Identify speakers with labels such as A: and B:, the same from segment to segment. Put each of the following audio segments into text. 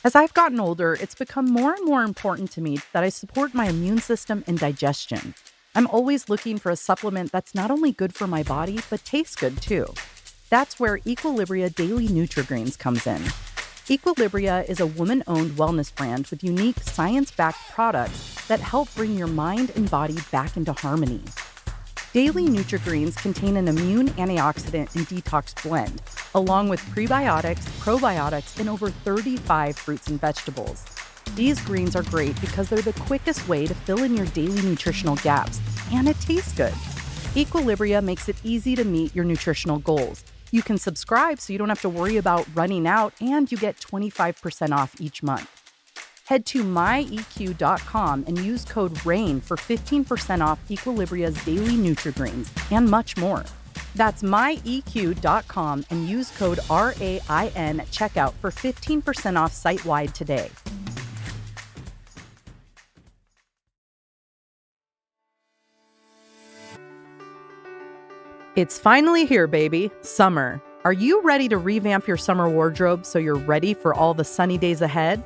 A: As I've gotten older, it's become more and more important to me that I support my immune system and digestion. I'm always looking for a supplement that's not only good for my body, but tastes good too. That's where Equilibria Daily Nutri-Greens comes in. Equilibria is a woman-owned wellness brand with unique science-backed products that help bring your mind and body back into harmony. Daily Nutri-Greens contain an immune antioxidant and detox blend, along with prebiotics, probiotics, and over 35 fruits and vegetables. These greens are great because they're the quickest way to fill in your daily nutritional gaps, and it tastes good. Equilibria makes it easy to meet your nutritional goals. You can subscribe so you don't have to worry about running out, and you get 25% off each month. Head to myeq.com and use code RAIN for 15% off Equilibria's Daily Nutri-Greens and much more. That's myeq.com and use code RAIN at checkout for 15% off site-wide today. It's finally here, baby. Summer. Are you ready to revamp your summer wardrobe so you're ready for all the sunny days ahead?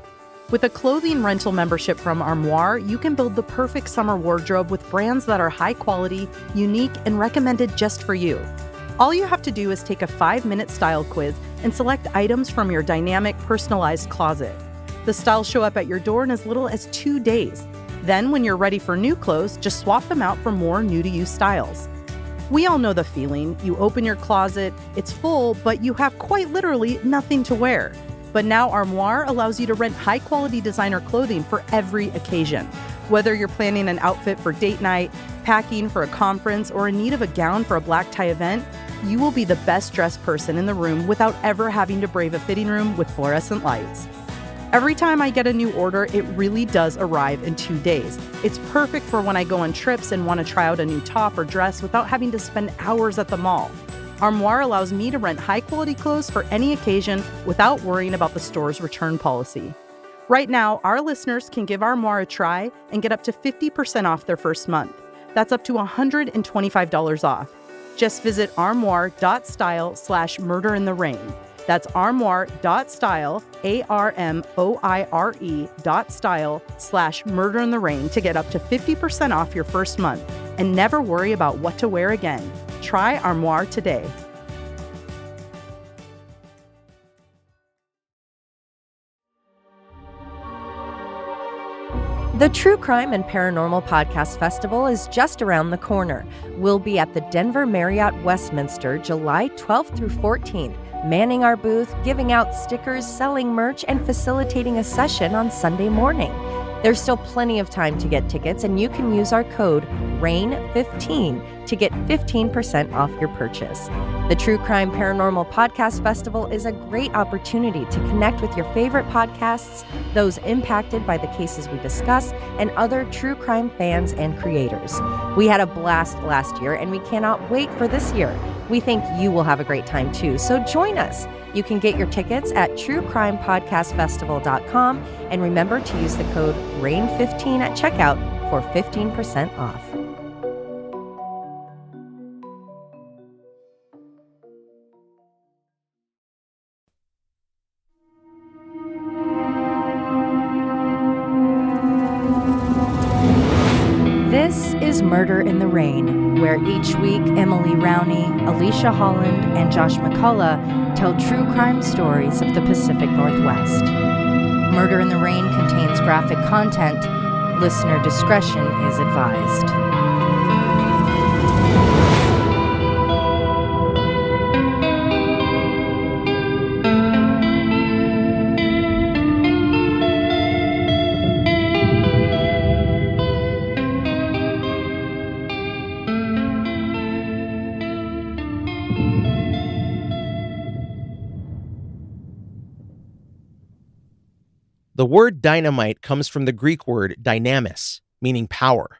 A: With a clothing rental membership from Armoire, you can build the perfect summer wardrobe with brands that are high quality, unique, and recommended just for you. All you have to do is take a 5-minute style quiz and select items from your dynamic, personalized closet. The styles show up at your door in as little as 2 days. Then, when you're ready for new clothes, just swap them out for more new-to-you styles. We all know the feeling. You open your closet, it's full, but you have quite literally nothing to wear. But now Armoire allows you to rent high-quality designer clothing for every occasion. Whether you're planning an outfit for date night, packing for a conference, or in need of a gown for a black tie event, you will be the best-dressed person in the room without ever having to brave a fitting room with fluorescent lights. Every time I get a new order, it really does arrive in 2 days. It's perfect for when I go on trips and want to try out a new top or dress without having to spend hours at the mall. Armoire allows me to rent high-quality clothes for any occasion without worrying about the store's return policy. Right now, our listeners can give Armoire a try and get up to 50% off their first month. That's up to $125 off. Just visit armoire.style/murderintherain. That's armoire.style, ARMOIRE.style/murderintherain to get up to 50% off your first month and never worry about what to wear again. Try Armoire today.
B: The True Crime and Paranormal Podcast Festival is just around the corner. We'll be at the Denver Marriott Westminster July 12th through 14th, manning our booth, giving out stickers, selling merch, and facilitating a session on Sunday morning. There's still plenty of time to get tickets, and you can use our code RAIN15 to get 15% off your purchase. The True Crime Paranormal Podcast Festival is a great opportunity to connect with your favorite podcasts, those impacted by the cases we discuss, and other true crime fans and creators. We had a blast last year, and we cannot wait for this year. We think you will have a great time too, so join us. You can get your tickets at truecrimepodcastfestival.com, and remember to use the code RAIN15 at checkout for 15% off. This is Murder in the Rain, where each week Emily Rowney, Alicia Holland, and Josh McCullough tell true crime stories of the Pacific Northwest. Murder in the Rain contains graphic content. Listener discretion is advised.
C: The word dynamite comes from the Greek word dynamis, meaning power.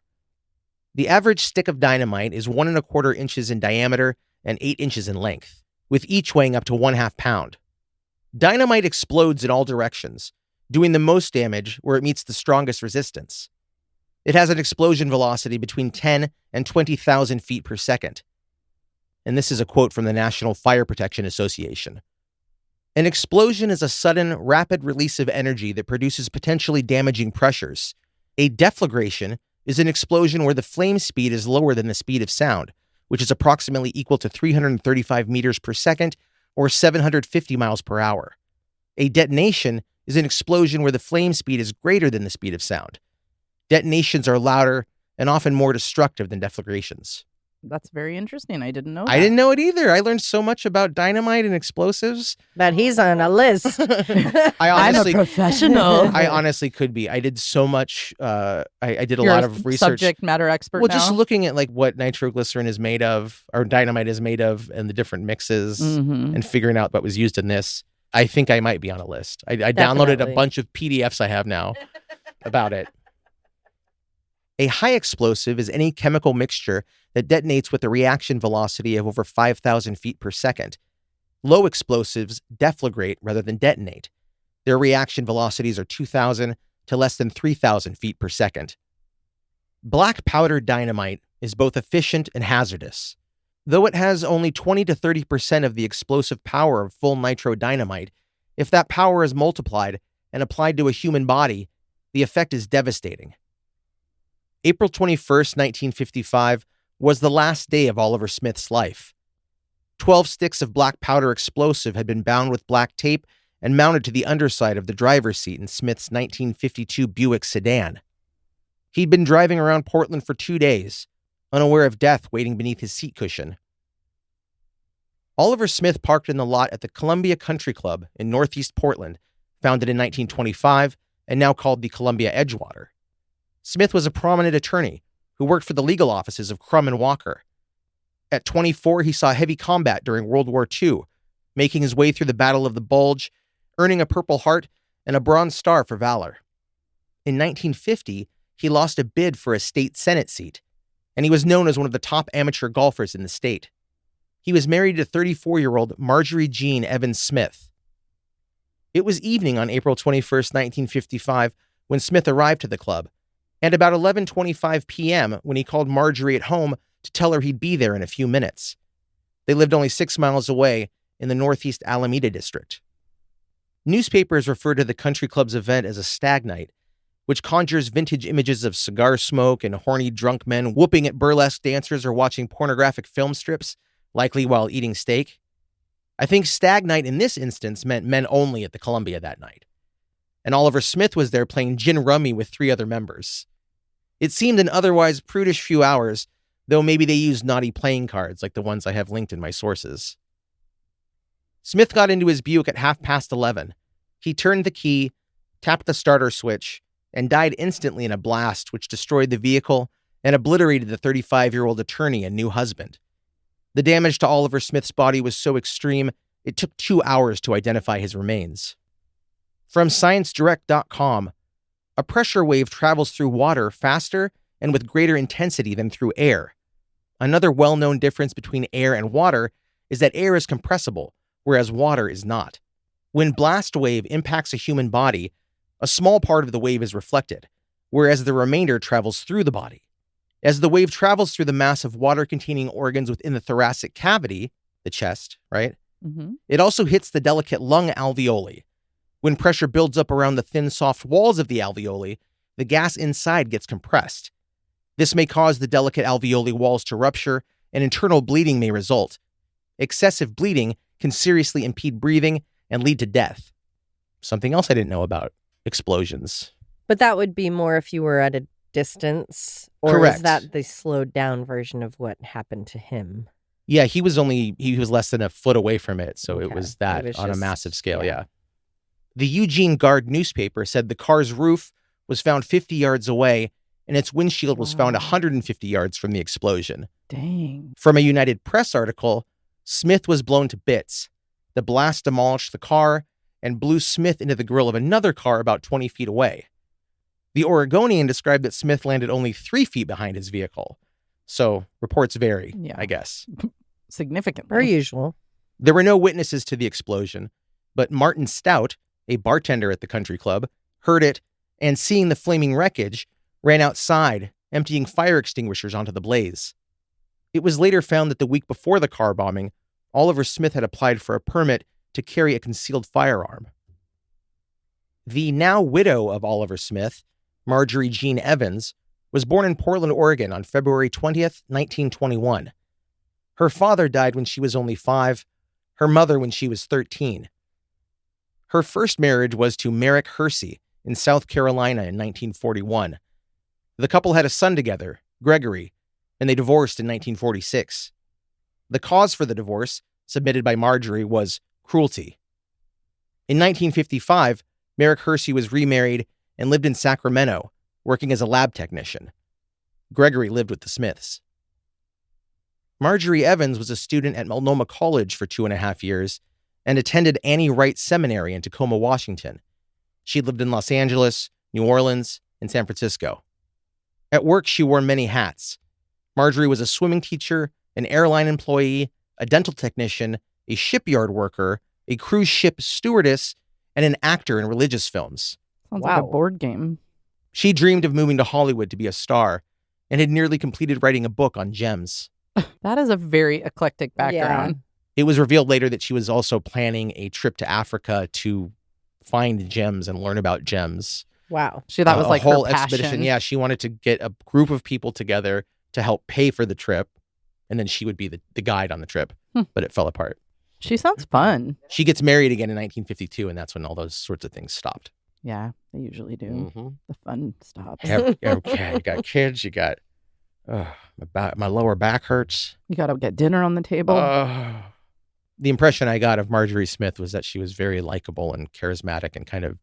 C: The average stick of dynamite is 1¼ inches in diameter and 8 inches in length, with each weighing up to 1/2 pound. Dynamite explodes in all directions, doing the most damage where it meets the strongest resistance. It has an explosion velocity between 10 and 20,000 feet per second. And this is a quote from the National Fire Protection Association. An explosion is a sudden, rapid release of energy that produces potentially damaging pressures. A deflagration is an explosion where the flame speed is lower than the speed of sound, which is approximately equal to 335 meters per second or 750 miles per hour. A detonation is an explosion where the flame speed is greater than the speed of sound. Detonations are louder and often more destructive than deflagrations.
A: That's very interesting. I didn't know that.
C: I didn't know it either. I learned so much about dynamite and explosives.
B: But he's on a list.
A: I'm a professional.
C: I honestly could be. I did so much. I did a
A: You're
C: lot of research.
A: Subject matter expert
C: Well,
A: now?
C: just looking at like what nitroglycerin is made of, or dynamite is made of, and the different mixes,
A: Mhm.
C: and figuring out what was used in this. I think I might be on a list. I downloaded a
B: Definitely.
C: bunch of PDFs I have now about it. A high explosive is any chemical mixture that detonates with a reaction velocity of over 5,000 feet per second. Low explosives deflagrate rather than detonate. Their reaction velocities are 2,000 to less than 3,000 feet per second. Black powder dynamite is both efficient and hazardous. Though it has only 20 to 30% of the explosive power of full nitro dynamite, if that power is multiplied and applied to a human body, the effect is devastating. April 21st, 1955, was the last day of Oliver Smith's life. 12 sticks of black powder explosive had been bound with black tape and mounted to the underside of the driver's seat in Smith's 1952 Buick sedan. He'd been driving around Portland for 2 days, unaware of death waiting beneath his seat cushion. Oliver Smith parked in the lot at the Columbia Country Club in Northeast Portland, founded in 1925 and now called the Columbia Edgewater. Smith was a prominent attorney who worked for the legal offices of Crum and Walker. At 24, he saw heavy combat during World War II, making his way through the Battle of the Bulge, earning a Purple Heart and a Bronze Star for valor. In 1950, he lost a bid for a state Senate seat, and he was known as one of the top amateur golfers in the state. He was married to 34-year-old Marjorie Jean Evans Smith. It was evening on April 21st, 1955, when Smith arrived to the club, and about 11:25 p.m. when he called Marjorie at home to tell her he'd be there in a few minutes. They lived only 6 miles away in the Northeast Alameda district. Newspapers refer to the country club's event as a stag night, which conjures vintage images of cigar smoke and horny drunk men whooping at burlesque dancers or watching pornographic film strips, likely while eating steak. I think stag night in this instance meant men only at the Columbia that night. And Oliver Smith was there playing gin rummy with 3 other members. It seemed an otherwise prudish few hours, though maybe they used naughty playing cards like the ones I have linked in my sources. Smith got into his Buick at 11:30. He turned the key, tapped the starter switch, and died instantly in a blast which destroyed the vehicle and obliterated the 35-year-old attorney and new husband. The damage to Oliver Smith's body was so extreme, it took 2 hours to identify his remains. From ScienceDirect.com, a pressure wave travels through water faster and with greater intensity than through air. Another well-known difference between air and water is that air is compressible, whereas water is not. When blast wave impacts a human body, a small part of the wave is reflected, whereas the remainder travels through the body. As the wave travels through the mass of water-containing organs within the thoracic cavity, the chest, right?
A: Mm-hmm.
C: It also hits the delicate lung alveoli. When pressure builds up around the thin, soft walls of the alveoli, the gas inside gets compressed. This may cause the delicate alveoli walls to rupture, and internal bleeding may result. Excessive bleeding can seriously impede breathing and lead to death. Something else I didn't know about explosions.
B: But that would be more if you were at a distance, or
C: Correct.
B: is that the slowed down version of what happened to him?
C: Yeah, he was less than a foot away from it, so it
B: Okay.
C: was that
B: It was
C: on a
B: just-
C: massive scale,
B: yeah.
C: yeah. The Eugene Guard newspaper said the car's roof was found 50 yards away, and its windshield was found
A: Wow.
C: 150 yards from the explosion.
A: Dang.
C: From a United Press article, Smith was blown to bits. The blast demolished the car and blew Smith into the grill of another car about 20 feet away. The Oregonian described that Smith landed only 3 feet behind his vehicle. So reports vary,
A: Yeah.
C: I guess.
A: Significantly.
B: Per usual.
C: There were no witnesses to the explosion, but Martin Stout, a bartender at the country club, heard it and, seeing the flaming wreckage, ran outside, emptying fire extinguishers onto the blaze. It was later found that the week before the car bombing, Oliver Smith had applied for a permit to carry a concealed firearm. The now widow of Oliver Smith, Marjorie Jean Evans, was born in Portland, Oregon on February 20th, 1921. Her father died when she was only 5, her mother when she was 13. Her first marriage was to Merrick Hersey in South Carolina in 1941. The couple had a son together, Gregory, and they divorced in 1946. The cause for the divorce, submitted by Marjorie, was cruelty. In 1955, Merrick Hersey was remarried and lived in Sacramento, working as a lab technician. Gregory lived with the Smiths. Marjorie Evans was a student at Multnomah College for 2.5 years and attended Annie Wright Seminary in Tacoma, Washington. She lived in Los Angeles, New Orleans, and San Francisco. At work, she wore many hats. Marjorie was a swimming teacher, an airline employee, a dental technician, a shipyard worker, a cruise ship stewardess, and an actor in religious films.
A: Sounds like a
B: Wow.
A: board game.
C: She dreamed of moving to Hollywood to be a star and had nearly completed writing a book on gems.
A: That is a very eclectic background.
C: It was revealed later that she was also planning a trip to Africa to find gems and learn about gems.
B: Wow.
A: That was
C: A
A: like
C: whole
A: her passion.
C: expedition. Yeah, she wanted to get a group of people together to help pay for the trip, and then she would be the guide on the trip, but it fell apart.
A: She sounds fun.
C: She gets married again in 1952, and that's when all those sorts of things stopped.
A: Yeah, they usually do.
C: Mm-hmm.
A: The fun stops.
C: Okay, you got kids, you got, my lower back hurts.
A: You got to get dinner on the table.
C: The impression I got of Marjorie Smith was that she was very likable and charismatic and kind of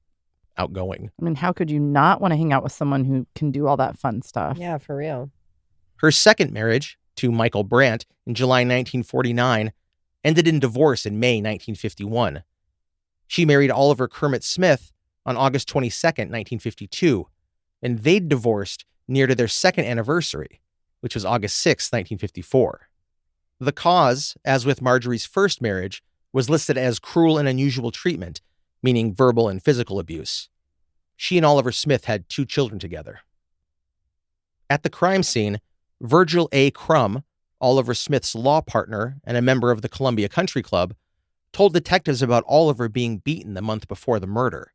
C: outgoing.
A: I mean, how could you not want to hang out with someone who can do all that fun stuff?
B: Yeah, for real.
C: Her second marriage, to Michael Brandt in July 1949, ended in divorce in May 1951. She married Oliver Kermit Smith on August 22nd, 1952, and they'd divorced near to their second anniversary, which was August 6, 1954. The cause, as with Marjorie's first marriage, was listed as cruel and unusual treatment, meaning verbal and physical abuse. She and Oliver Smith had 2 children together. At the crime scene, Virgil A. Crum, Oliver Smith's law partner and a member of the Columbia Country Club, told detectives about Oliver being beaten the month before the murder.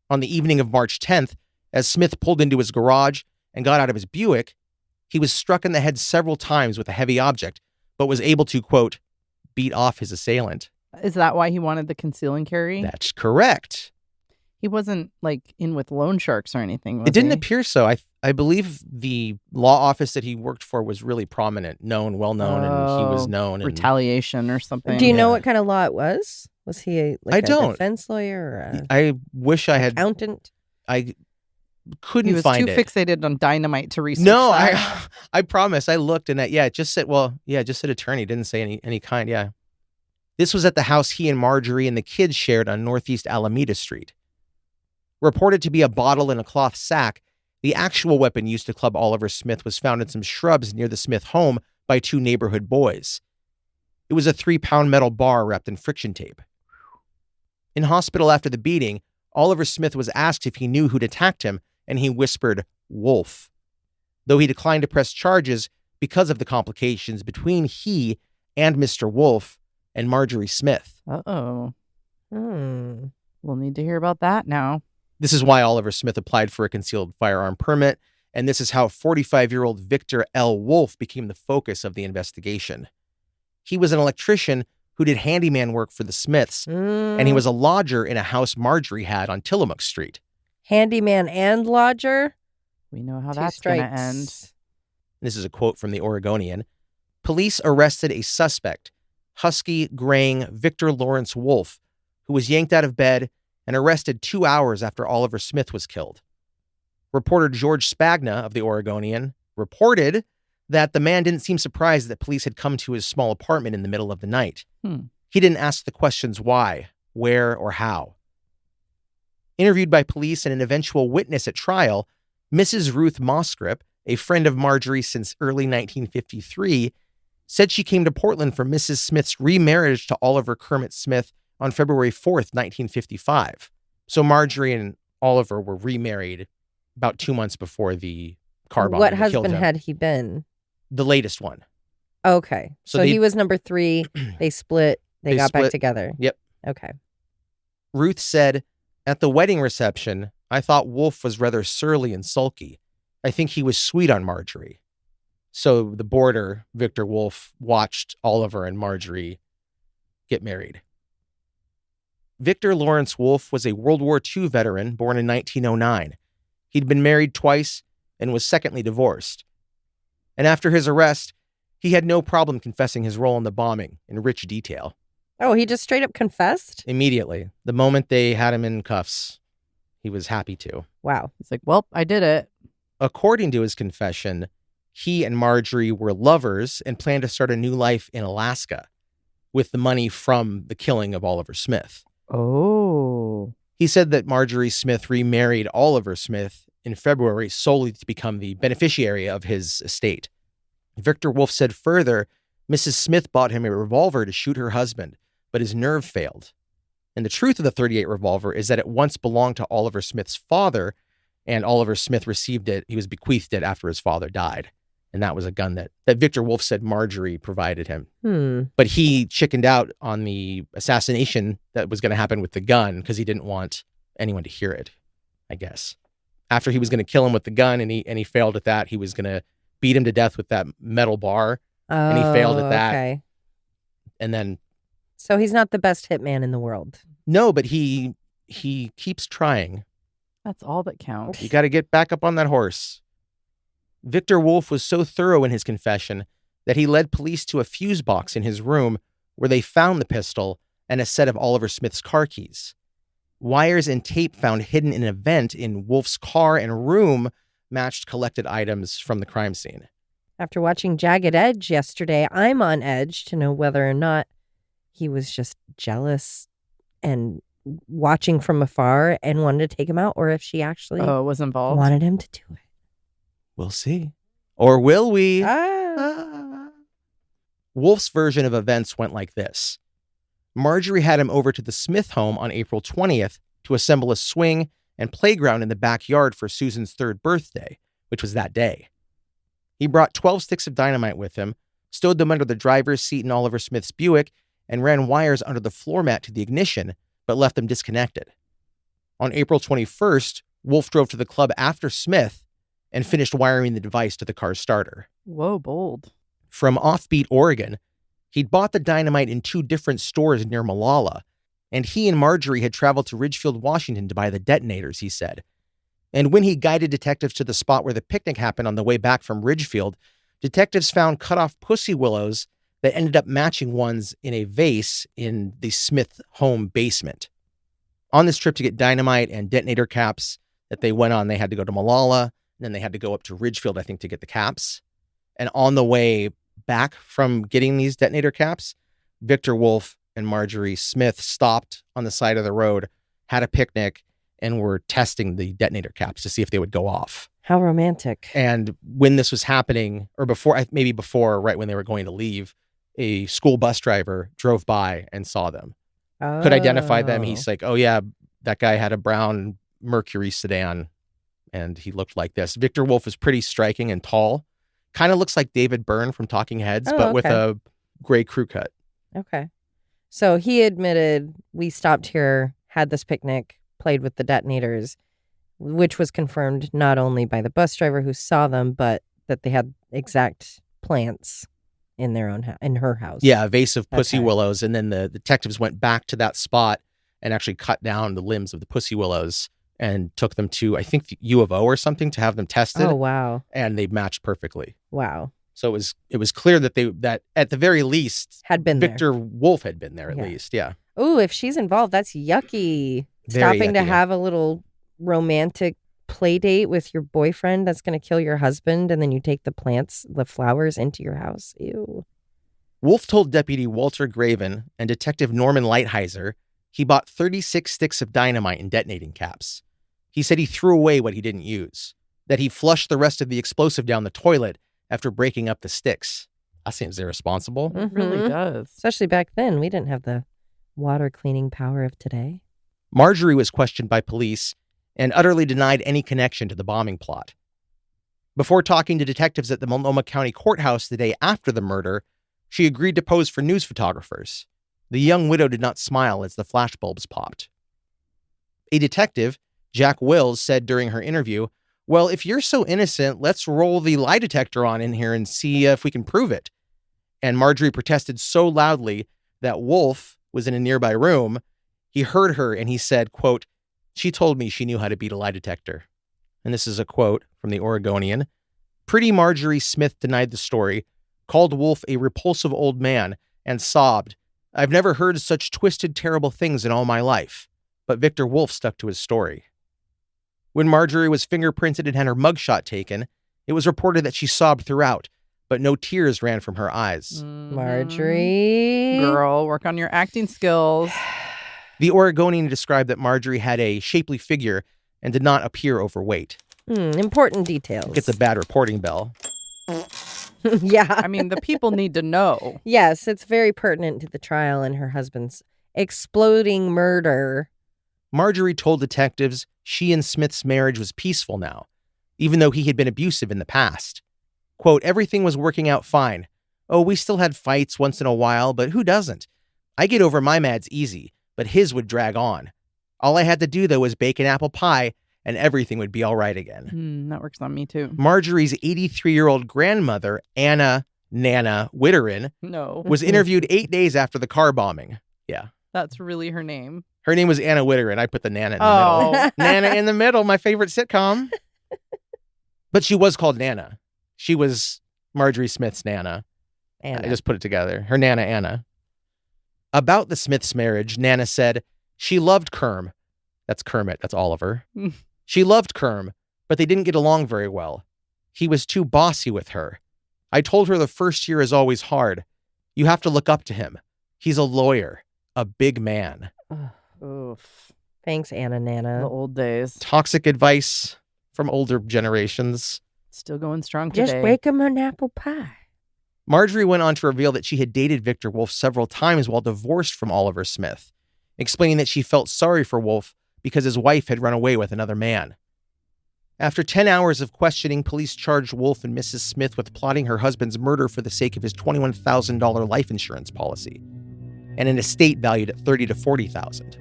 C: On the evening of March 10th, as Smith pulled into his garage and got out of his Buick, he was struck in the head several times with a heavy object, but was able to, quote, beat off his assailant.
A: Is that why he wanted the conceal and carry?
C: That's correct.
A: He wasn't like in with loan sharks or anything. Was
C: It didn't
A: he?
C: appear so. I believe the law office that he worked for was really prominent, well known, and he was known. And
A: retaliation or something.
B: Do you know
C: Yeah.
B: what kind of law it was? Was he a
C: don't.
B: defense lawyer or a
C: I wish I had.
B: accountant?
C: I couldn't
A: He was
C: find
A: too
C: it.
A: fixated on dynamite to research.
C: No,
A: that.
C: I promise. I looked and it just said, it just said attorney. It didn't say any kind. Yeah. This was at the house he and Marjorie and the kids shared on Northeast Alameda Street. Reported to be a bottle in a cloth sack, the actual weapon used to club Oliver Smith was found in some shrubs near the Smith home by 2 neighborhood boys. It was a 3-pound metal bar wrapped in friction tape. In hospital after the beating, Oliver Smith was asked if he knew who'd attacked him, and he whispered, "Wolf," though he declined to press charges because of the complications between he and Mr. Wolf and Marjorie Smith.
A: Uh-oh.
B: Hmm.
A: We'll need to hear about that now.
C: This is why Oliver Smith applied for a concealed firearm permit, and this is how 45-year-old Victor L. Wolf became the focus of the investigation. He was an electrician who did handyman work for the Smiths, and he was a lodger in a house Marjorie had on Tillamook Street.
B: Handyman and lodger.
A: We know how
B: 2
A: that's going to
B: strikes.
A: end.
C: This is a quote from the Oregonian. Police arrested a suspect, husky, graying Victor Lawrence Wolf, who was yanked out of bed and arrested 2 hours after Oliver Smith was killed. Reporter George Spagna of the Oregonian reported that the man didn't seem surprised that police had come to his small apartment in the middle of the night. He didn't ask the questions why, where, or how. Interviewed by police and an eventual witness at trial, Mrs. Ruth Mosgrip, a friend of Marjorie since early 1953, said she came to Portland for Mrs. Smith's remarriage to Oliver Kermit Smith on February 4th, 1955. So Marjorie and Oliver were remarried about 2 months before the car bomb.
B: What
C: that killed
B: husband
C: him.
B: had he been?
C: The latest one.
B: Okay.
C: So
B: So
C: they-
B: he was number 3. They split. They got back
C: split.
B: together.
C: Yep.
B: Okay.
C: Ruth said, "At the wedding reception, I thought Wolf was rather surly and sulky. I think he was sweet on Marjorie." So the boarder, Victor Wolf, watched Oliver and Marjorie get married. Victor Lawrence Wolf was a World War II veteran born in 1909. He'd been married twice and was secondly divorced. And after his arrest, he had no problem confessing his role in the bombing in rich detail.
B: Oh, he just straight up confessed?
C: Immediately, the moment they had him in cuffs, he was happy to.
B: Wow.
A: He's like, well, I did it.
C: According to his confession, he and Marjorie were lovers and planned to start a new life in Alaska with the money from the killing of Oliver Smith.
A: Oh.
C: He said that Marjorie Smith remarried Oliver Smith in February solely to become the beneficiary of his estate. Victor Wolf said further, Mrs. Smith bought him a revolver to shoot her husband, but his nerve failed. And the truth of the .38 revolver is that it once belonged to Oliver Smith's father, and Oliver Smith received it. He was bequeathed it after his father died. And that was a gun that Victor Wolf said Marjorie provided him. But he chickened out on the assassination that was going to happen with the gun because he didn't want anyone to hear it, I guess. After he was going to kill him with the gun and he failed at that, he was going to beat him to death with that metal bar. And he failed at that.
B: Okay.
C: And then...
B: So he's not the best hitman in the world.
C: No, but he keeps trying.
A: That's all that counts.
C: You got to get back up on that horse. Victor Wolf was so thorough in his confession that he led police to a fuse box in his room where they found the pistol and a set of Oliver Smith's car keys. Wires and tape found hidden in a vent in Wolf's car and room matched collected items from the crime scene.
B: After watching Jagged Edge yesterday, I'm on edge to know whether or not he was just jealous and watching from afar and wanted to take him out, or if she actually
A: was involved.
B: wanted him to do it.
C: We'll see. Or will we?
B: Ah.
C: Wolf's version of events went like this. Marjorie had him over to the Smith home on April 20th to assemble a swing and playground in the backyard for Susan's 3rd birthday, which was that day. He brought 12 sticks of dynamite with him, stowed them under the driver's seat in Oliver Smith's Buick, and ran wires under the floor mat to the ignition, but left them disconnected. On April 21st, Wolf drove to the club after Smith and finished wiring the device to the car's starter.
A: Whoa, bold.
C: From Offbeat, Oregon, he'd bought the dynamite in 2 different stores near Malala, and he and Marjorie had traveled to Ridgefield, Washington to buy the detonators, he said. And when he guided detectives to the spot where the picnic happened on the way back from Ridgefield, detectives found cut-off pussy willows that ended up matching ones in a vase in the Smith home basement. On this trip to get dynamite and detonator caps that they went on, they had to go to Malala, and then they had to go up to Ridgefield, I think, to get the caps. And on the way back from getting these detonator caps, Victor Wolf and Marjorie Smith stopped on the side of the road, had a picnic, and were testing the detonator caps to see if they would go off.
B: How romantic.
C: And when this was happening, or before, maybe before, right when they were going to leave, a school bus driver drove by and saw them. Could identify them. He's like, oh yeah, that guy had a brown Mercury sedan and he looked like this. Victor Wolf is pretty striking and tall. Kind of looks like David Byrne from Talking Heads, but with a gray crew cut.
B: Okay. So he admitted, we stopped here, had this picnic, played with the detonators, which was confirmed not only by the bus driver who saw them, but that they had exact plants in their own in her house.
C: Yeah, a vase of pussy willows. And then the detectives went back to that spot and actually cut down the limbs of the pussy willows and took them to, I think, the U of O or something to have them tested.
B: Oh, wow.
C: And they matched perfectly.
B: Wow.
C: So it was clear that that at the very least
B: had been
C: Victor Wolf had been there at least. Yeah.
B: Oh, if she's involved, that's yucky.
C: Very
B: Stopping
C: yucky,
B: to have a little romantic play date with your boyfriend that's going to kill your husband, and then you take the flowers into your house. Ew.
C: Wolf told Deputy Walter Graven and Detective Norman Lighthizer he bought 36 sticks of dynamite and detonating caps. He said he threw away what he didn't use, that he flushed the rest of the explosive down the toilet after breaking up the sticks. That seems irresponsible.
A: It really does.
B: Especially back then. We didn't have the water cleaning power of today.
C: Marjorie was questioned by police and utterly denied any connection to the bombing plot. Before talking to detectives at the Multnomah County Courthouse the day after the murder, she agreed to pose for news photographers. The young widow did not smile as the flashbulbs popped. A detective, Jack Wills, said during her interview, "Well, if you're so innocent, let's roll the lie detector on in here and see if we can prove it." And Marjorie protested so loudly that Wolf was in a nearby room. He heard her and he said, quote, "She told me she knew how to beat a lie detector." And this is a quote from the Oregonian. Pretty Marjorie Smith denied the story, called Wolf a repulsive old man, and sobbed, "I've never heard such twisted, terrible things in all my life." But Victor Wolf stuck to his story. When Marjorie was fingerprinted and had her mugshot taken, it was reported that she sobbed throughout, but no tears ran from her eyes.
B: Marjorie.
A: Girl, work on your acting skills.
C: The Oregonian described that Marjorie had a shapely figure and did not appear overweight.
B: Important details.
C: Gets a bad reporting bell.
B: Yeah.
A: I mean, the people need to know.
B: Yes, it's very pertinent to the trial and her husband's exploding murder.
C: Marjorie told detectives she and Smith's marriage was peaceful now, even though he had been abusive in the past. Quote, "Everything was working out fine. Oh, we still had fights once in a while, but who doesn't? I get over my mads easy, but his would drag on. All I had to do, though, was bake an apple pie, and everything would be all right again."
A: That works on me, too.
C: Marjorie's 83-year-old grandmother, Anna Nana Witterin,
A: No.
C: was interviewed 8 days after the car bombing. Yeah.
A: That's really her name.
C: Her name was Anna Witterin. I put the Nana in the middle. Nana in the Middle, my favorite sitcom. But she was called Nana. She was Marjorie Smith's Nana.
B: Anna.
C: I just put it together. Her Nana Anna. About the Smiths' marriage, Nana said, "She loved Kerm." That's Kermit. That's Oliver. "She loved Kerm, but they didn't get along very well. He was too bossy with her. I told her the first year is always hard. You have to look up to him. He's a lawyer, a big man."
A: Oof.
B: Thanks, Anna
A: The
B: Nana.
A: old days.
C: Toxic advice from older generations.
A: Still going strong today.
B: Just wake him an apple pie.
C: Marjorie went on to reveal that she had dated Victor Wolf several times while divorced from Oliver Smith, explaining that she felt sorry for Wolf because his wife had run away with another man. After 10 hours of questioning, police charged Wolf and Mrs. Smith with plotting her husband's murder for the sake of his $21,000 life insurance policy and an estate valued at $30,000 to $40,000.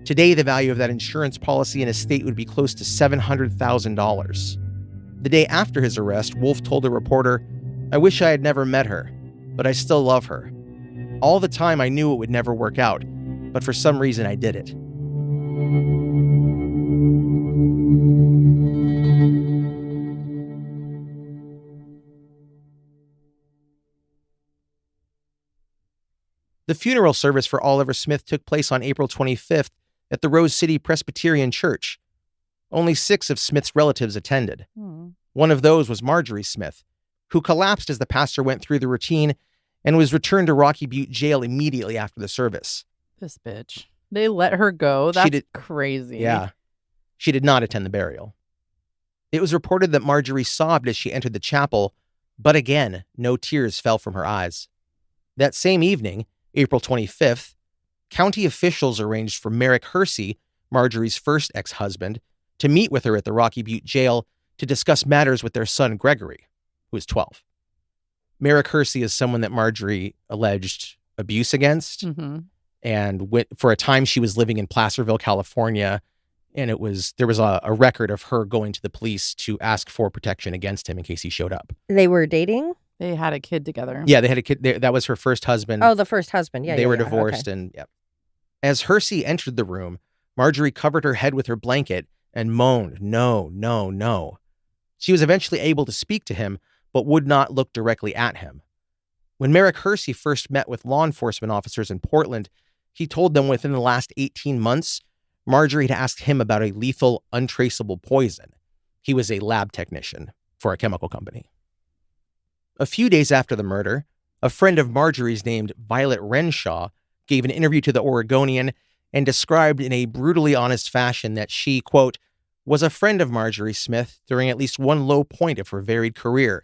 C: Today, the value of that insurance policy and estate would be close to $700,000. The day after his arrest, Wolf told a reporter, "I wish I had never met her, but I still love her. All the time I knew it would never work out, but for some reason I did it." The funeral service for Oliver Smith took place on April 25th at the Rose City Presbyterian Church. Only 6 of Smith's relatives attended. One of those was Marjorie Smith, who collapsed as the pastor went through the routine and was returned to Rocky Butte Jail immediately after the service.
A: This bitch. They let her go.
C: She
A: That's
C: did-
A: crazy.
C: Yeah. She did not attend the burial. It was reported that Marjorie sobbed as she entered the chapel, but again, no tears fell from her eyes. That same evening, April 25th, county officials arranged for Merrick Hersey, Marjorie's first ex-husband, to meet with her at the Rocky Butte Jail to discuss matters with their son Gregory, who was 12. Merrick Hersey is someone that Marjorie alleged abuse against, and for a time she was living in Placerville, California, and there was a record of her going to the police to ask for protection against him in case he showed up.
B: They were dating?
A: They had a kid together.
C: Yeah, they had a kid. That was her first husband.
B: Oh, the first husband. Yeah,
C: They
B: yeah,
C: were
B: yeah.
C: divorced,
B: Okay.
C: and yep. As Hersey entered the room, Marjorie covered her head with her blanket and moaned, "No, no, no." She was eventually able to speak to him, but would not look directly at him. When Merrick Hersey first met with law enforcement officers in Portland, he told them within the last 18 months, Marjorie had asked him about a lethal, untraceable poison. He was a lab technician for a chemical company. A few days after the murder, a friend of Marjorie's named Violet Renshaw gave an interview to the Oregonian and described in a brutally honest fashion that she, quote, was a friend of Marjorie Smith during at least one low point of her varied career.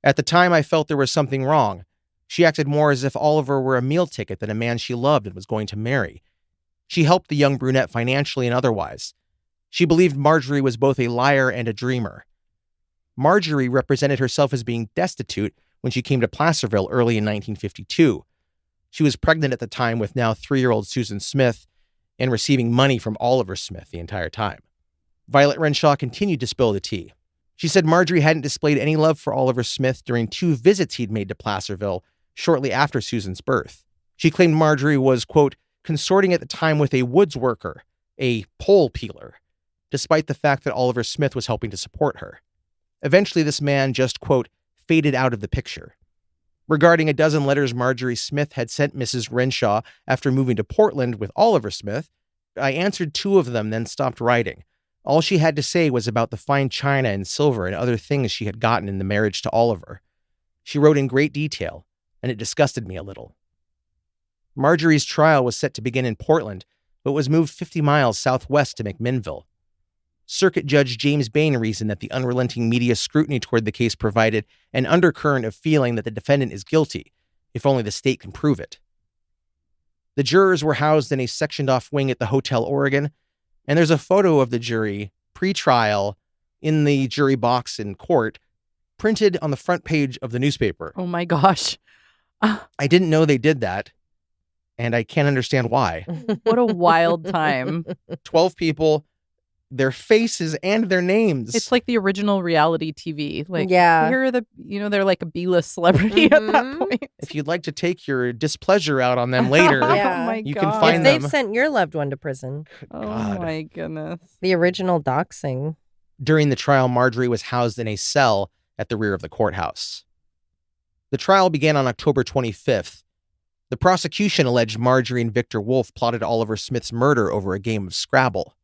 C: At the time, I felt there was something wrong. She acted more as if Oliver were a meal ticket than a man she loved and was going to marry. She helped the young brunette financially and otherwise. She believed Marjorie was both a liar and a dreamer. Marjorie represented herself as being destitute when she came to Placerville early in 1952. She was pregnant at the time with now 3-year-old Susan Smith and receiving money from Oliver Smith the entire time. Violet Renshaw continued to spill the tea. She said Marjorie hadn't displayed any love for Oliver Smith during 2 visits he'd made to Placerville shortly after Susan's birth. She claimed Marjorie was, quote, consorting at the time with a woods worker, a pole peeler, despite the fact that Oliver Smith was helping to support her. Eventually, this man just, quote, faded out of the picture. Regarding a dozen letters Marjorie Smith had sent Mrs. Renshaw after moving to Portland with Oliver Smith, I answered 2 of them, then stopped writing. All she had to say was about the fine china and silver and other things she had gotten in the marriage to Oliver. She wrote in great detail, and it disgusted me a little. Marjorie's trial was set to begin in Portland, but was moved 50 miles southwest to McMinnville. Circuit Judge James Bain reasoned that the unrelenting media scrutiny toward the case provided an undercurrent of feeling that the defendant is guilty, if only the state can prove it. The jurors were housed in a sectioned-off wing at the Hotel Oregon, and there's a photo of the jury, pre-trial, in the jury box in court, printed on the front page of the newspaper.
A: Oh my gosh.
C: I didn't know they did that, and I can't understand why.
A: What a wild time.
C: 12 people, their faces and their names.
A: It's like the original reality TV. Like,
B: Yeah.
A: here are the, they're like a B-list celebrity at that point.
C: If you'd like to take your displeasure out on them later,
B: Yeah.
A: Oh my
C: you
A: God.
C: can find
B: If they've
C: them.
B: sent your loved one to prison,
A: Oh
C: God.
A: my goodness.
B: the original doxing.
C: During the trial, Marjorie was housed in a cell at the rear of the courthouse. The trial began on October 25th. The prosecution alleged Marjorie and Victor Wolf plotted Oliver Smith's murder over a game of Scrabble.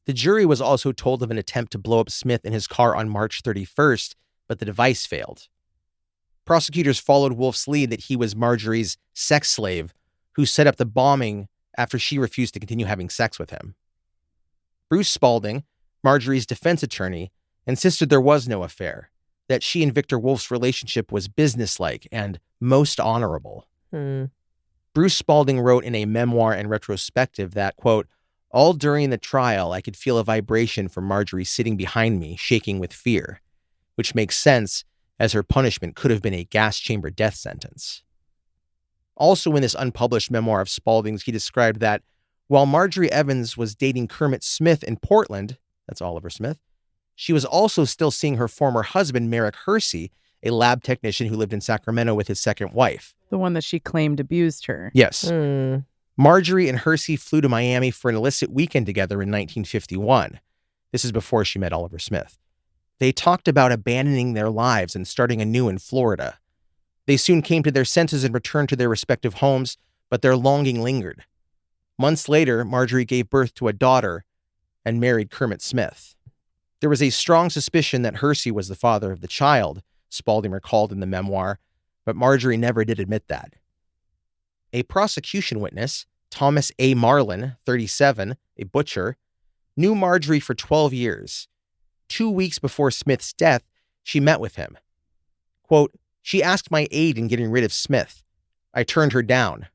C: The jury was also told of an attempt to blow up Smith in his car on March 31st, but the device failed. Prosecutors followed Wolf's lead that he was Marjorie's sex slave who set up the bombing after she refused to continue having sex with him. Bruce Spalding, Marjorie's defense attorney, insisted there was no affair, that she and Victor Wolf's relationship was businesslike and most honorable. Bruce Spalding wrote in a memoir and retrospective that, quote, all during the trial, I could feel a vibration from Marjorie sitting behind me, shaking with fear, which makes sense as her punishment could have been a gas chamber death sentence. Also in this unpublished memoir of Spalding's, he described that while Marjorie Evans was dating Kermit Smith in Portland, that's Oliver Smith, she was also still seeing her former husband, Merrick Hersey, a lab technician who lived in Sacramento with his second wife.
A: The one that she claimed abused her.
C: Yes. Marjorie and Hersey flew to Miami for an illicit weekend together in 1951. This is before she met Oliver Smith. They talked about abandoning their lives and starting anew in Florida. They soon came to their senses and returned to their respective homes, but their longing lingered. Months later, Marjorie gave birth to a daughter and married Kermit Smith. There was a strong suspicion that Hersey was the father of the child, Spalding recalled in the memoir, but Marjorie never did admit that. A prosecution witness, Thomas A. Marlin, 37, a butcher, knew Marjorie for 12 years. 2 weeks before Smith's death, she met with him. Quote, she asked my aid in getting rid of Smith. I turned her down.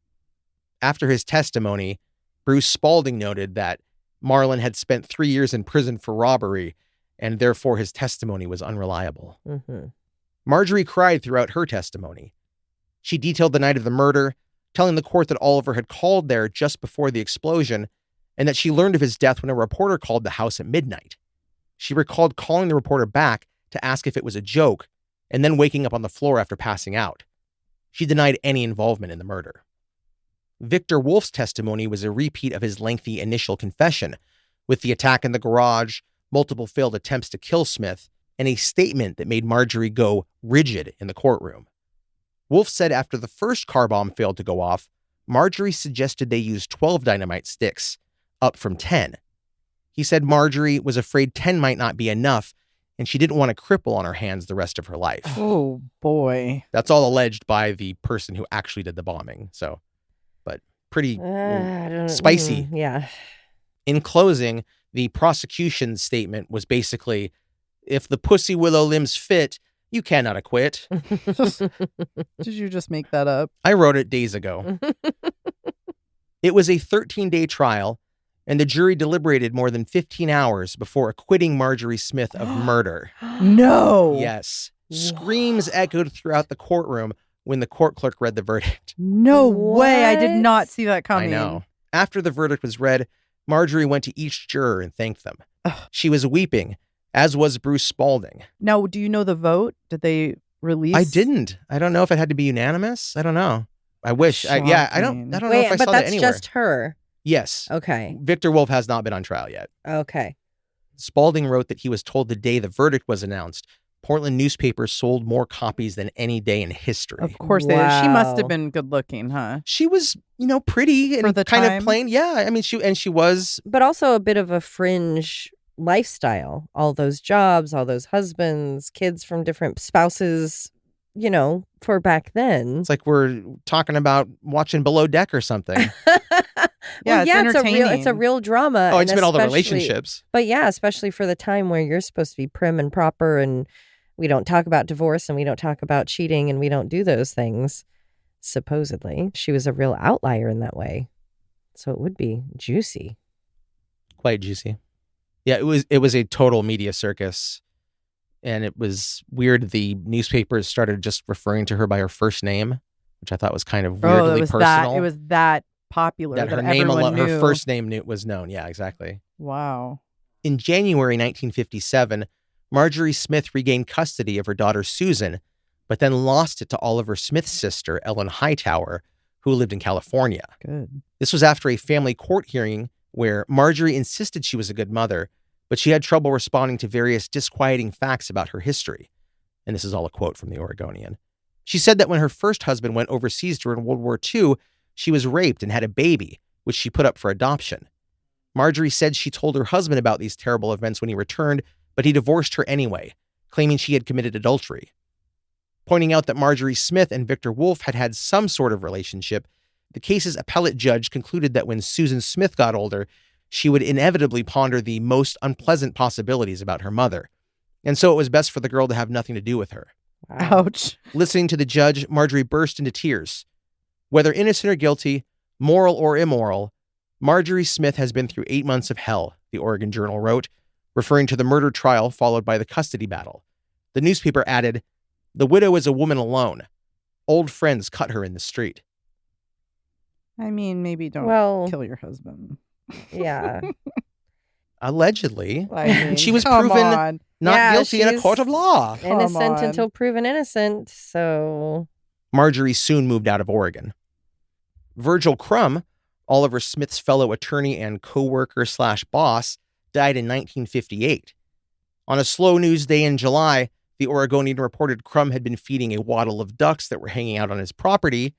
C: After his testimony, Bruce Spalding noted that Marlin had spent 3 years in prison for robbery, and therefore his testimony was unreliable. Marjorie cried throughout her testimony. She detailed the night of the murder, telling the court that Oliver had called there just before the explosion and that she learned of his death when a reporter called the house at midnight. She recalled calling the reporter back to ask if it was a joke and then waking up on the floor after passing out. She denied any involvement in the murder. Victor Wolf's testimony was a repeat of his lengthy initial confession, with the attack in the garage, multiple failed attempts to kill Smith, and a statement that made Marjorie go rigid in the courtroom. Wolf said after the first car bomb failed to go off, Marjorie suggested they use 12 dynamite sticks, up from 10. He said Marjorie was afraid 10 might not be enough, and she didn't want a cripple on her hands the rest of her life.
A: Oh, boy.
C: That's all alleged by the person who actually did the bombing. So, but pretty spicy.
B: Yeah.
C: In closing, the prosecution's statement was basically, if the pussy willow limbs fit, you cannot acquit.
A: Did you just make that up?
C: I wrote it days ago. It was a 13-day trial, and the jury deliberated more than 15 hours before acquitting Marjorie Smith of murder.
A: No.
C: Yes. Screams echoed throughout the courtroom, when the court clerk read the verdict.
A: No way. I did
B: What?
A: not see that coming.
C: I know. After the verdict was read, Marjorie went to each juror and thanked them.
A: Ugh.
C: She was weeping, as was Bruce Spalding.
A: Now, do you know the vote? Did they release?
C: I didn't. I don't know if it had to be unanimous. I don't know. I wish. I don't
A: Shocking.
C: know
B: Wait,
C: if I
B: but
C: saw that
B: that's
C: anywhere.
B: just her.
C: Yes.
B: Okay.
C: Victor Wolf has not been on trial yet.
B: Okay.
C: Spalding wrote that he was told the day the verdict was announced, Portland newspapers sold more copies than any day in history.
A: Of course they did. She must
B: Wow.
A: have been good looking, huh?
C: She was, pretty
A: For
C: and
A: the
C: kind
A: time?
C: of plain. Yeah, I mean, she was.
B: But also a bit of a fringe lifestyle. All those jobs, all those husbands, kids from different spouses, for back then.
C: It's like we're talking about watching Below Deck or something.
A: Yeah, it's
B: it's a
A: entertaining.
B: real drama.
C: Oh,
B: and
C: it's been all the
B: especially-
C: relationships.
B: But yeah, especially for the time where you're supposed to be prim and proper, and we don't talk about divorce, and we don't talk about cheating, and we don't do those things. Supposedly, she was a real outlier in that way. So it would be juicy.
C: Quite juicy. Yeah, it was a total media circus. And it was weird. The newspapers started just referring to her by her first name, which I thought was kind of weirdly
A: it was
C: personal.
A: It was that popular that
C: her name
A: everyone
C: alone,
A: knew.
C: her first name was known. Yeah, exactly.
A: Wow.
C: In January 1957, Marjorie Smith regained custody of her daughter Susan, but then lost it to Oliver Smith's sister, Ellen Hightower, who lived in California.
A: Good.
C: This was after a family court hearing where Marjorie insisted she was a good mother, but she had trouble responding to various disquieting facts about her history. And this is all a quote from the Oregonian. She said that when her first husband went overseas during World War II, she was raped and had a baby, which she put up for adoption. Marjorie said she told her husband about these terrible events when he returned, but he divorced her anyway, claiming she had committed adultery. Pointing out that Marjorie Smith and Victor Wolf had had some sort of relationship, the case's appellate judge concluded that when Susan Smith got older, she would inevitably ponder the most unpleasant possibilities about her mother. And so it was best for the girl to have nothing to do with her.
B: Wow.
A: Ouch.
C: Listening to the judge, Marjorie burst into tears. Whether innocent or guilty, moral or immoral, Marjorie Smith has been through 8 months of hell, the Oregon Journal wrote, referring to the murder trial followed by the custody battle. The newspaper added, "The widow is a woman alone. Old friends cut her in the street."
A: I mean, maybe don't
B: Well,
A: kill your husband.
B: yeah.
C: Allegedly.
A: I mean,
C: She was
A: come
C: proven
A: on.
C: Not
B: Yeah,
C: guilty in a
B: she's-
C: court of law.
A: Come
B: Innocent
A: on.
B: until proven innocent. So
C: Marjorie soon moved out of Oregon. Virgil Crum, Oliver Smith's fellow attorney and co-worker/boss, died in 1958. On a slow news day in July, the Oregonian reported Crum had been feeding a waddle of ducks that were hanging out on his property.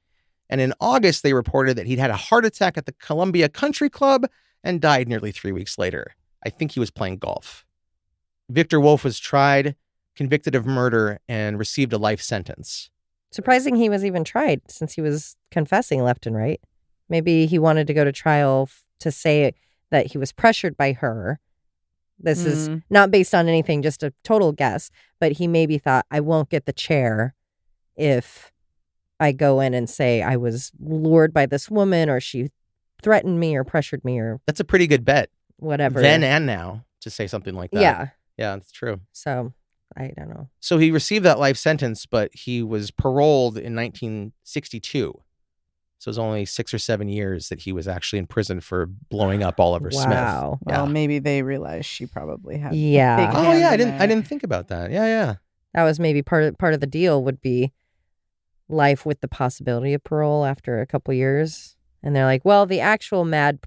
C: And in August, they reported that he'd had a heart attack at the Columbia Country Club and died nearly 3 weeks later. I think he was playing golf. Victor Wolf was tried, convicted of murder, and received a life sentence.
B: surprising he was even tried since he was confessing left and right. Maybe he wanted to go to trial to say that he was pressured by her. This is not based on anything, just a total guess. But he maybe thought, I won't get the chair if I go in and say I was lured by this woman, or she threatened me or pressured me or
C: That's a pretty good bet,
B: whatever.
C: then and now, to say something like that.
B: Yeah.
C: Yeah, that's true.
B: So I don't know.
C: So he received that life sentence, but he was paroled in 1962. So it was only 6 or 7 years that he was actually in prison for blowing up Oliver Smith.
B: Wow.
A: Well,
C: Yeah.
A: maybe they realized she probably had.
B: Yeah.
A: big
C: Oh
A: hand
C: yeah,
A: in
C: I
A: it.
C: didn't think about that. Yeah.
B: That was maybe part of the deal would be life with the possibility of parole after a couple years. And they're like, well, the actual mad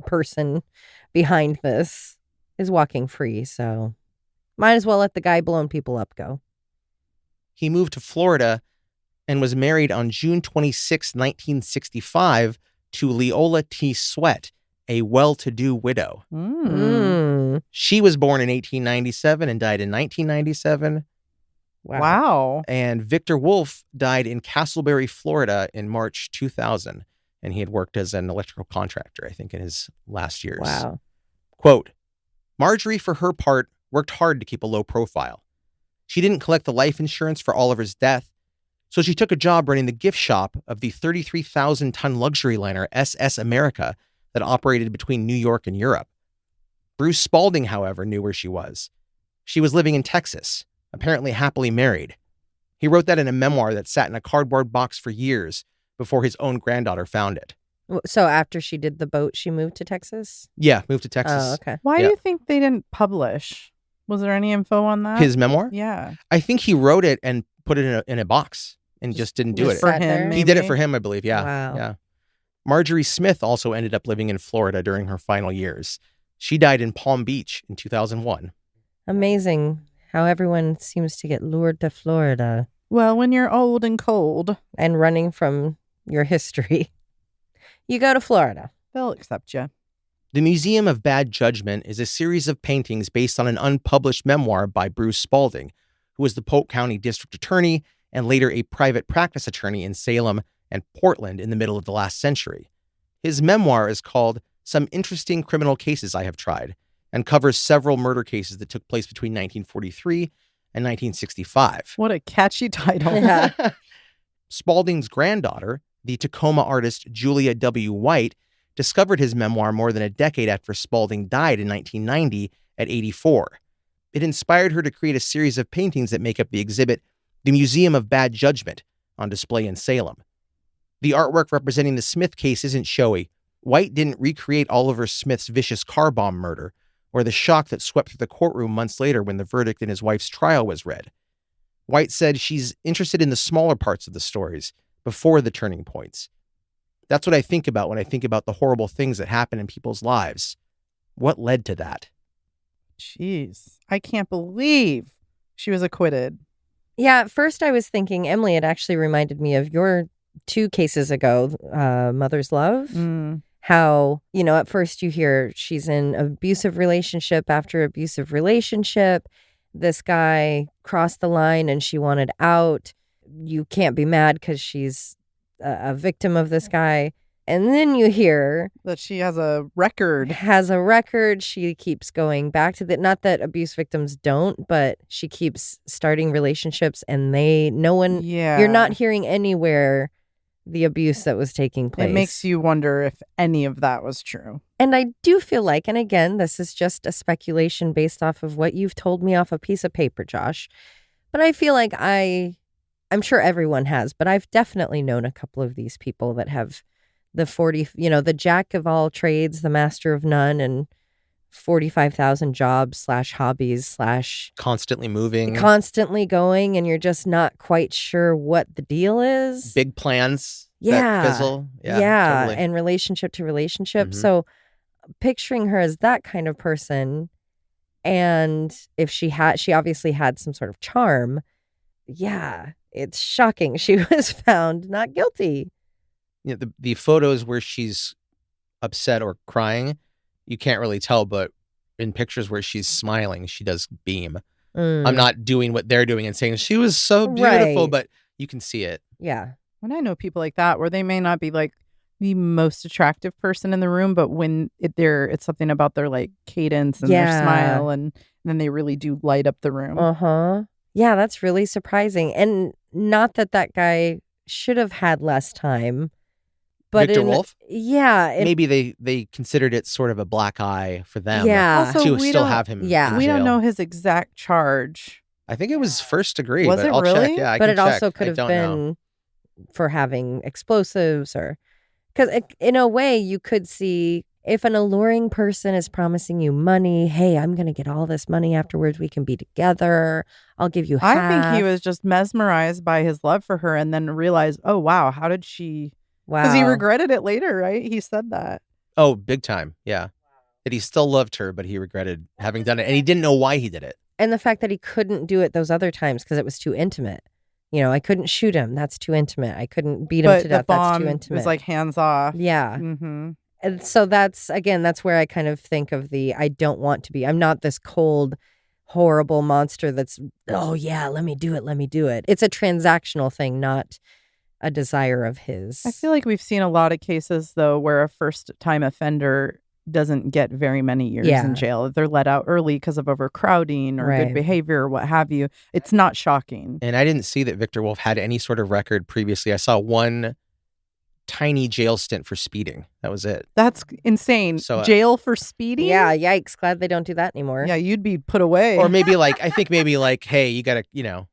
B: person behind this is walking free. So might as well let the guy blowing people up go.
C: He moved to Florida and was married on June 26, 1965 to Leola T. Sweat, a well-to-do widow.
B: Mm.
C: She was born in 1897 and died in 1997.
A: Wow.
C: And Victor Wolf died in Castleberry, Florida in March 2000. And he had worked as an electrical contractor, I think, in his last years.
B: Wow.
C: Quote, Marjorie, for her part, worked hard to keep a low profile. She didn't collect the life insurance for Oliver's death, so she took a job running the gift shop of the 33,000-ton luxury liner SS America that operated between New York and Europe. Bruce Spalding, however, knew where she was. She was living in Texas, apparently happily married. He He wrote that in a memoir that sat in a cardboard box for years before his own granddaughter found it.
B: So after she did the boat, she moved to Texas?
C: Yeah, moved to Texas.
B: Oh, okay.
A: Why
C: Yeah.
A: do you think they didn't publish? Was there any info on that?
C: His memoir?
A: Yeah.
C: I think he wrote it and put it in a box and just didn't do
B: just
C: it.
A: For
B: sat there?
A: him,
C: He did it
A: maybe?
C: for him, I believe. Yeah.
B: Wow.
C: Yeah. Marjorie Smith also ended up living in Florida during her final years. She died in Palm Beach in 2001.
B: Amazing how everyone seems to get lured to Florida
A: Well, when you're old and cold,
B: and running from your history. You go to Florida.
A: they'll accept you.
C: The Museum of Bad Judgment is a series of paintings based on an unpublished memoir by Bruce Spalding, who was the Polk County District Attorney and later a private practice attorney in Salem and Portland in the middle of the last century. His memoir is called Some Interesting Criminal Cases I Have Tried and covers several murder cases that took place between 1943 and 1965.
A: What a catchy title.
B: Yeah.
C: Spalding's granddaughter, the Tacoma artist Julia W. White, discovered his memoir more than a decade after Spalding died in 1990 at 84. It inspired her to create a series of paintings that make up the exhibit, The Museum of Bad Judgment, on display in Salem. The artwork representing the Smith case isn't showy. White didn't recreate Oliver Smith's vicious car bomb murder or the shock that swept through the courtroom months later when the verdict in his wife's trial was read. White said she's interested in the smaller parts of the stories before the turning points. That's what I think about when I think about the horrible things that happen in people's lives. What led to that?
A: Jeez. I can't believe she was acquitted.
B: Yeah, at first I was thinking, Emily, it actually reminded me of your 2 cases ago, Mother's Love.
A: Mm.
B: How, at first you hear she's in abusive relationship after abusive relationship. This guy crossed the line and she wanted out. You can't be mad because she's a victim of this guy. And then you hear
A: That she has a record.
B: has a record. She keeps going back to that. Not that abuse victims don't, but she keeps starting relationships and
A: Yeah.
B: you're not hearing anywhere the abuse that was taking place.
A: It makes you wonder if any of that was true.
B: And I do feel like, and again, this is just a speculation based off of what you've told me off a piece of paper, Josh. But I feel like I'm sure everyone has, but I've definitely known a couple of these people that have the jack of all trades, the master of none, and 45,000 jobs / hobbies /
C: Constantly moving,
B: constantly going, and you're just not quite sure what the deal is.
C: big plans
B: Yeah.
C: that fizzle. Yeah, totally.
B: And relationship to relationship.
C: Mhm.
B: So picturing her as that kind of person, and if she obviously had some sort of charm. Yeah, it's shocking. She was found not guilty.
C: The photos where she's upset or crying, you can't really tell, but in pictures where she's smiling, she does beam. I'm not doing what they're doing and saying she was so beautiful,
B: Right.
C: but you can see it.
B: Yeah.
A: And I know people like that where they may not be like the most attractive person in the room, but when it's something about their like cadence and their
B: Yeah.
A: smile, and then they really do light up the room.
B: Uh-huh. Yeah, that's really surprising. And not that guy should have had less time. But
C: Victor Wolf?
B: Yeah.
C: Maybe they considered it sort of a black eye for them
B: Yeah.
A: Also,
C: to
A: we
C: still
A: don't-
C: have him.
B: Yeah.
C: in
A: We don't
C: jail.
A: know his exact charge.
C: I think it was first degree.
A: Was
C: but
A: it
C: I'll
A: really?
C: check. Yeah, I
B: but
C: can
B: it also
C: check.
B: could
C: I
B: have
C: don't
B: been
C: know.
B: for having explosives, or because in a way you could see if an alluring person is promising you money. Hey, I'm going to get all this money afterwards. We can be together. I'll give you half.
A: I think he was just mesmerized by his love for her and then realized, oh, wow, how did she?
B: Wow.
A: Because he regretted it later, right? He said that.
C: Oh, big time. Yeah. That he still loved her, but he regretted having done it. And he didn't know why he did it.
B: And the fact that he couldn't do it those other times because it was too intimate. I couldn't shoot him. That's too intimate. I couldn't beat him
A: But
B: to
A: the
B: death. That's
A: bomb
B: too intimate.
A: was like hands off.
B: yeah.
A: Mm-hmm.
B: And so that's where I kind of think of I don't want to be. I'm not this cold, horrible monster that's, oh yeah, let me do it. It's a transactional thing, not a desire of his.
A: I feel like we've seen a lot of cases, though, where a first-time offender doesn't get very many years
B: Yeah.
A: in jail. They're let out early because of overcrowding or
B: Right.
A: good behavior or what have you. It's not shocking.
C: And I didn't see that Victor Wolf had any sort of record previously. I saw one tiny jail stint for speeding. That was it.
A: That's insane.
C: So,
A: Jail for speeding?
B: Yeah, yikes. Glad they don't do that anymore.
A: Yeah, you'd be put away.
C: Or maybe I think maybe hey, you got to,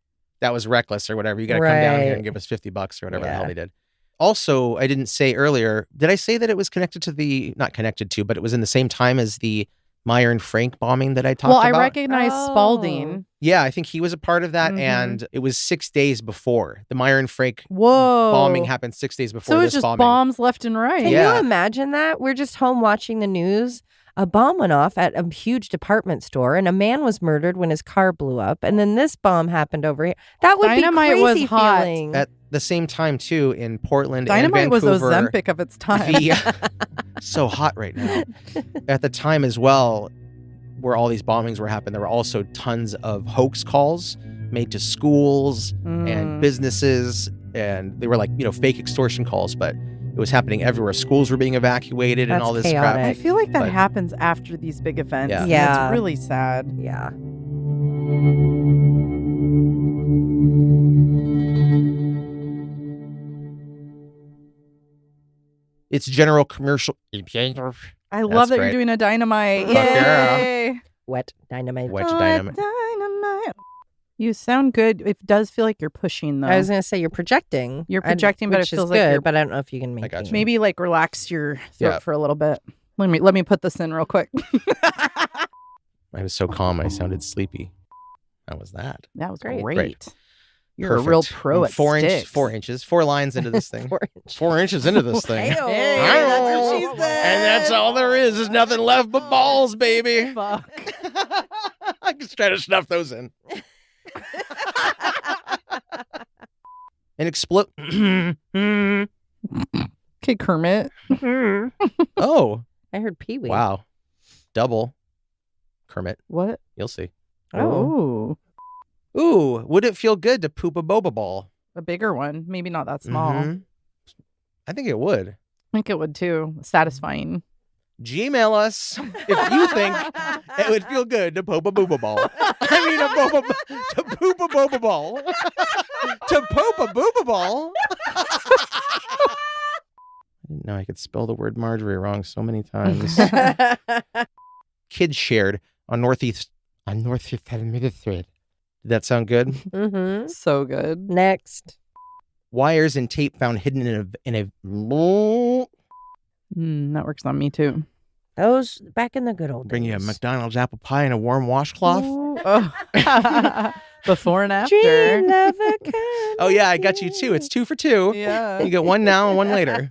C: that was reckless or whatever. You got to come down here
B: Right.
C: and give us $50 or whatever the
B: Yeah.
C: hell they did. Also, I didn't say earlier, did I say that it was connected to not connected to, but it was in the same time as the Meyer and Frank bombing that I talked
A: Well,
C: about?
A: I recognize
B: Oh.
A: Spalding.
C: Yeah, I think he was a part of that.
A: Mhm.
C: And it was 6 days before. The Meyer and Frank
A: Whoa.
C: bombing happened 6 days before
A: So
C: this
A: it's just
C: bombing.
A: bombs left and right.
B: Can
C: Yeah.
B: you imagine that? We're just home watching the news. A bomb went off at a huge department store, and a man was murdered when his car blew up. And then this bomb happened over here. That would
A: Dynamite
B: be
A: was
B: crazy
A: hot.
B: feeling.
C: At the same time, too, in Portland
A: Dynamite
C: and
A: was
C: Vancouver.
A: Ozempic of its time.
C: So hot right now. At the time as well, where all these bombings were happening, there were also tons of hoax calls made to schools and businesses. And they were like, fake extortion calls, but it was happening everywhere. Schools were being evacuated and
B: That's
C: all this
B: chaotic.
C: crap.
A: I feel like that
C: But-
A: happens after these big events.
C: Yeah.
A: and
B: Yeah.
A: It's really sad.
B: Yeah.
C: It's general commercial.
A: I
C: That's
A: love that
C: great.
A: you're doing a dynamite.
C: Fuck yeah.
A: Yay.
B: Wet dynamite.
C: Wedge
A: Oh,
C: dynamite.
A: dynamite. You sound good. It does feel like you're pushing, though.
B: I was going to say you're projecting.
A: You're projecting, but it
B: which
A: feels
B: is
A: like
B: good,
A: you're-
B: but I don't know if you can make
C: got
B: it.
C: you.
A: Maybe like relax your throat
C: Yeah.
A: for a little bit. Let me put this in real quick.
C: I was so calm. I sounded sleepy. How was that?
A: That was
B: Great.
A: great. You're a real
C: Perfect.
A: pro
C: I'm
A: at
C: 4
A: sticks.
C: 4 inches, 4 lines into this thing.
B: 4 inches.
C: 4 inches into this thing.
B: Hey-o.
A: Hey,
B: that's what she
C: And
B: said.
C: that's all there is. There's nothing left but balls, baby.
A: Fuck.
C: I just try to stuff those in. And explode.
A: Okay, Kermit.
C: Oh,
B: I heard Pee Wee.
C: wow. Double. Kermit.
A: What?
C: You'll see.
A: Oh,
C: Ooh, would it feel good to poop a boba ball?
A: a bigger one. Maybe not that small.
C: Mhm. I think it would.
A: I think it would too. Satisfying.
C: Gmail us if you think it would feel good to poop a booba ball. I mean, to poop a boba ball. To poop a booba ball. I didn't know I could spell the word Marjorie wrong so many times. Kids shared on Northeast 7th Street. Did that sound good?
B: Mm-hmm.
A: So good.
B: Next.
C: Wires and tape found hidden in a
A: That works on me too.
B: Those back in the good old days.
C: bring you a McDonald's apple pie and a warm washcloth.
A: Ooh. Oh. Before and after.
B: Dream lover
C: Oh yeah, I got you too. It's 2 for 2.
A: Yeah.
C: You get one now and one later.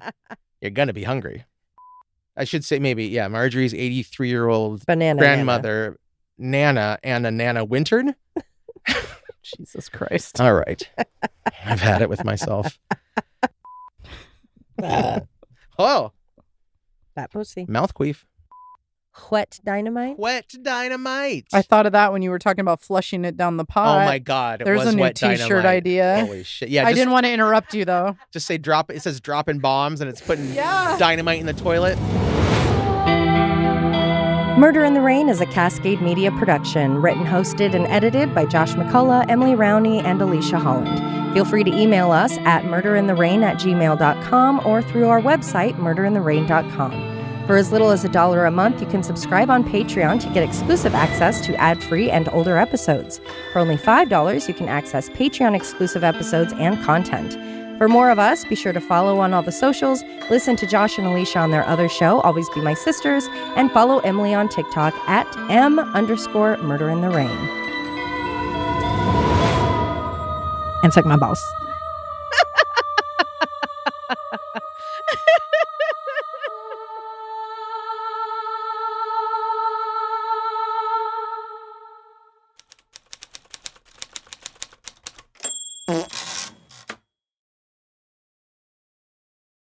C: You're gonna be hungry. I should say maybe, yeah, Marjorie's 83-year-old
B: banana
C: grandmother, Nana, Anna Nana Wintern.
A: Jesus Christ.
C: All right. I've had it with myself. Oh,
B: That pussy.
C: mouth queef.
B: Wet dynamite.
C: Wet dynamite.
A: I thought of that when you were talking about flushing it down the pot.
C: Oh my God. It
A: There's
C: was
A: a new
C: wet
A: t-shirt
C: dynamite.
A: idea.
C: Holy shit. Yeah,
A: I
C: just,
A: didn't want to interrupt you though.
C: just say drop. It says dropping bombs and it's putting
A: Yeah.
C: dynamite in the toilet.
B: Murder in the Rain is a Cascade Media production, written, hosted, and edited by Josh McCullough, Emily Rowney, and Alicia Holland. Feel free to email us at murderintherain@gmail.com or through our website, murderintherain.com. For as little as $1 a month, you can subscribe on Patreon to get exclusive access to ad-free and older episodes. For only $5, you can access Patreon-exclusive episodes and content. For more of us, be sure to follow on all the socials, listen to Josh and Alicia on their other show, Always Be My Sisters, and follow Emily on TikTok at @M_murderintherain. And suck my balls.